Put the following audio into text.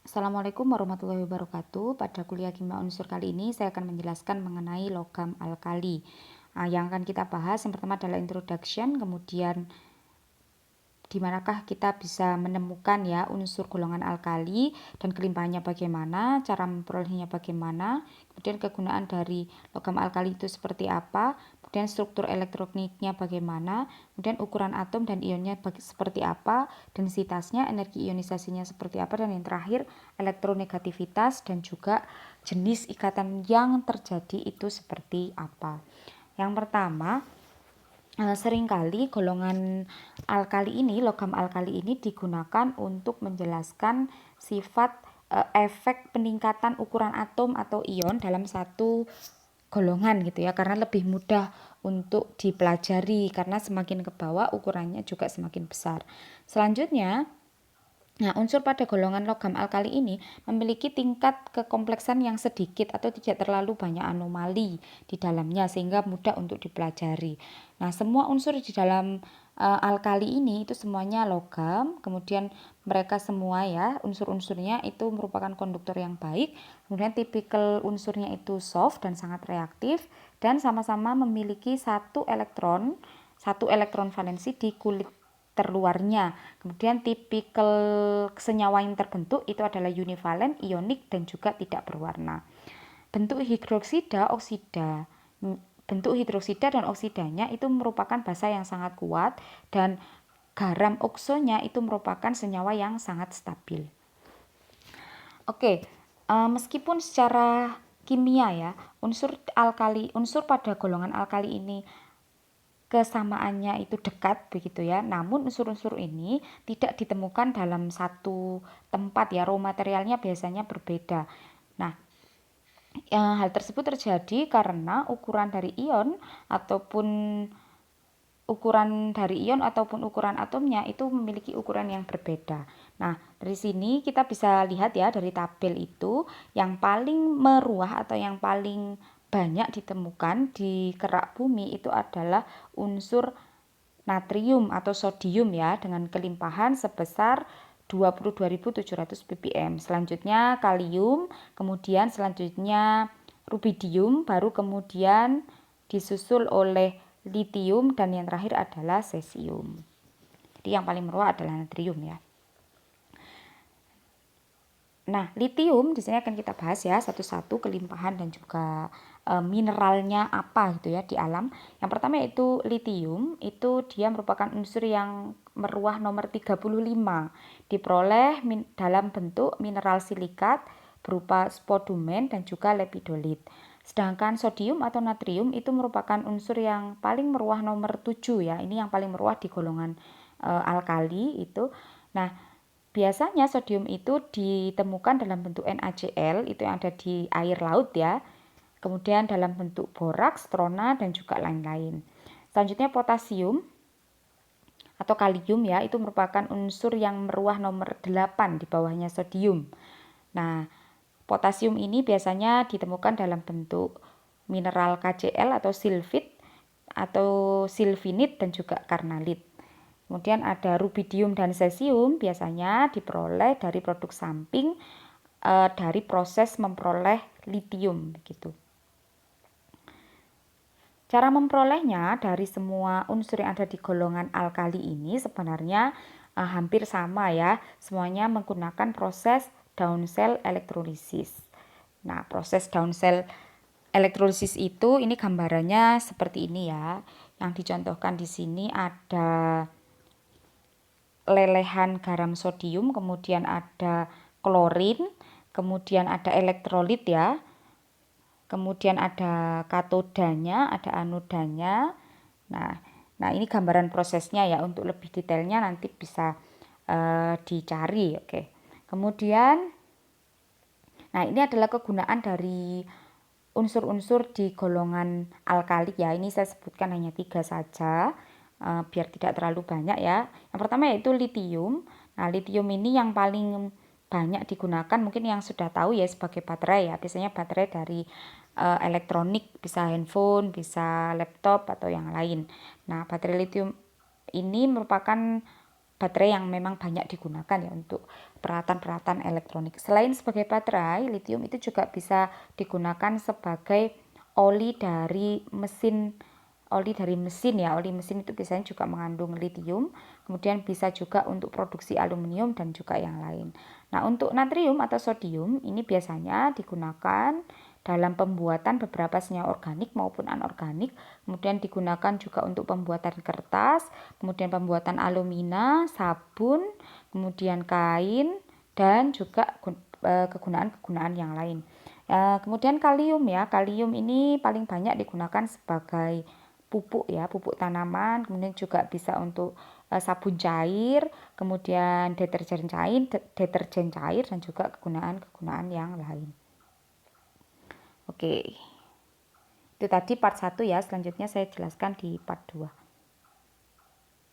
Assalamualaikum warahmatullahi wabarakatuh. Pada kuliah kimia unsur kali ini saya akan menjelaskan mengenai logam alkali. Yang akan kita bahas yang pertama adalah introduction, kemudian di manakah kita bisa menemukan ya unsur golongan alkali dan kelimpahannya bagaimana, cara memperolehnya bagaimana, kemudian kegunaan dari logam alkali itu seperti apa, kemudian struktur elektroniknya bagaimana, kemudian ukuran atom dan ionnya seperti apa, densitasnya, energi ionisasinya seperti apa, dan yang terakhir elektronegativitas dan juga jenis ikatan yang terjadi itu seperti apa. Yang pertama, seringkali golongan alkali ini, logam alkali ini digunakan untuk menjelaskan sifat efek peningkatan ukuran atom atau ion dalam satu golongan gitu ya, karena lebih mudah untuk dipelajari karena semakin ke bawah ukurannya juga semakin besar. Selanjutnya, nah, unsur pada golongan logam alkali ini memiliki tingkat kekompleksan yang sedikit atau tidak terlalu banyak anomali di dalamnya sehingga mudah untuk dipelajari. Nah, semua unsur di dalam alkali ini itu semuanya logam, kemudian mereka semua ya unsur-unsurnya itu merupakan konduktor yang baik, kemudian tipikal unsurnya itu soft dan sangat reaktif dan sama-sama memiliki satu elektron valensi di kulit terluarnya. Kemudian tipikal senyawa yang terbentuk itu adalah univalen, ionik, dan juga tidak berwarna. Bentuk hidroksida, oksida, bentuk hidroksida dan oksidanya itu merupakan basa yang sangat kuat dan garam oksonya itu merupakan senyawa yang sangat stabil. Oke, meskipun secara kimia ya, unsur pada golongan alkali ini kesamaannya itu dekat begitu ya. Namun unsur-unsur ini tidak ditemukan dalam satu tempat ya. Raw materialnya biasanya berbeda. Nah, hal tersebut terjadi karena ukuran ukuran atomnya itu memiliki ukuran yang berbeda. Nah, dari sini kita bisa lihat ya dari tabel itu yang paling meruah atau yang paling banyak ditemukan di kerak bumi itu adalah unsur natrium atau sodium ya dengan kelimpahan sebesar 22.700 ppm. Selanjutnya kalium, kemudian selanjutnya rubidium, baru kemudian disusul oleh litium dan yang terakhir adalah cesium. Jadi yang paling meruah adalah natrium ya. Nah, litium di sini akan kita bahas ya satu-satu kelimpahan dan juga mineralnya apa gitu ya di alam. Yang pertama yaitu litium, itu dia merupakan unsur yang meruah nomor 35. Diperoleh dalam bentuk mineral silikat berupa spodumen dan juga lepidolit. Sedangkan sodium atau natrium itu merupakan unsur yang paling meruah nomor 7 ya. Ini yang paling meruah di golongan alkali itu. Nah, biasanya sodium itu ditemukan dalam bentuk NaCl itu yang ada di air laut ya. Kemudian dalam bentuk boraks, trona dan juga lain-lain. Selanjutnya potasium atau kalium ya, itu merupakan unsur yang meruah nomor 8 di bawahnya sodium. Nah, potasium ini biasanya ditemukan dalam bentuk mineral KCl atau silfit atau silvinit dan juga karnalit. Kemudian ada rubidium dan cesium biasanya diperoleh dari produk samping dari proses memperoleh litium gitu. Cara memperolehnya dari semua unsur yang ada di golongan alkali ini sebenarnya hampir sama ya. Semuanya menggunakan proses downcell elektrolisis. Nah, proses downcell elektrolisis itu ini gambarannya seperti ini ya. Yang dicontohkan di sini ada lelehan garam sodium, kemudian ada klorin, kemudian ada elektrolit ya. Kemudian ada katodanya, ada anodanya. Nah, ini gambaran prosesnya ya. Untuk lebih detailnya nanti bisa dicari, oke. Kemudian, nah ini adalah kegunaan dari unsur-unsur di golongan alkali ya. Ini saya sebutkan hanya 3 saja biar tidak terlalu banyak ya. Yang pertama yaitu litium. Nah, litium ini yang paling banyak digunakan mungkin yang sudah tahu ya sebagai baterai ya. Biasanya baterai dari elektronik, bisa handphone, bisa laptop atau yang lain. Nah, baterai litium ini merupakan baterai yang memang banyak digunakan ya untuk peralatan-peralatan elektronik. Selain sebagai baterai, litium itu juga bisa digunakan sebagai oli dari mesin ya. Oli mesin itu biasanya juga mengandung litium, kemudian bisa juga untuk produksi aluminium dan juga yang lain. Nah, untuk natrium atau sodium ini biasanya digunakan dalam pembuatan beberapa senyawa organik maupun anorganik, kemudian digunakan juga untuk pembuatan kertas, kemudian pembuatan alumina, sabun, kemudian kain, dan juga kegunaan-kegunaan yang lain. Kemudian kalium ya, kalium ini paling banyak digunakan sebagai pupuk ya, pupuk tanaman, kemudian juga bisa untuk sabun cair, kemudian deterjen cair dan juga kegunaan-kegunaan yang lain. Oke. Itu tadi part 1 ya, selanjutnya saya jelaskan di part 2.